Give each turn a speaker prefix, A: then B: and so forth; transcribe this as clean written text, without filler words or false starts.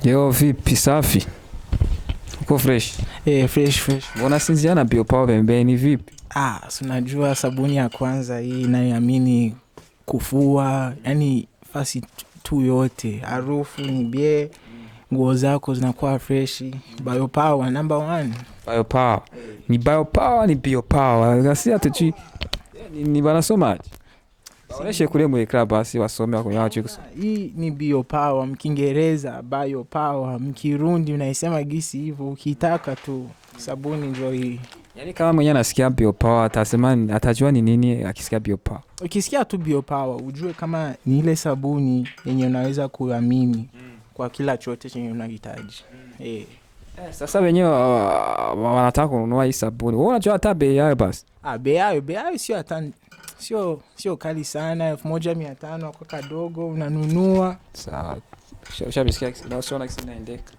A: Yo, vipi safi? Uko fresh?
B: Fresh.
A: Mbona sinzia na biopower pembeni vipi?
B: Si unajua sabuni ya kwanza hii inayoamini kufua, yani fasi tu yote, harufu ni bie, nguo zako zinakuwa fresh. Biopower number 1.
A: Biopower. Ni biopower ni biopower. Gasi atuchi ni banasomaje? Sineshe kule mu club basi wasome wakunya wacho kusoma.
B: Hii ni biopower, mkiingereza biopower, mkirundi unaisema gisi hivyo, ukitaka tu sabuni ndio hii.
A: Yaani kama mwenye anasikia biopower atasema atajua ni nini akisikia biopower.
B: Ukisikia tu biopower ujue kama ni ile sabuni yenye unaweza kuamini kwa kila chote chenye unahitaji.
A: Sasa wenyewe wanataka kununua hii sabuni. Wewe unajua hata bei yao basi?
B: Bei yao sio kali sana, 1500 kwa kadogo unanunua.
A: Sawa. Ushabisikia na usiona kisi naendeka.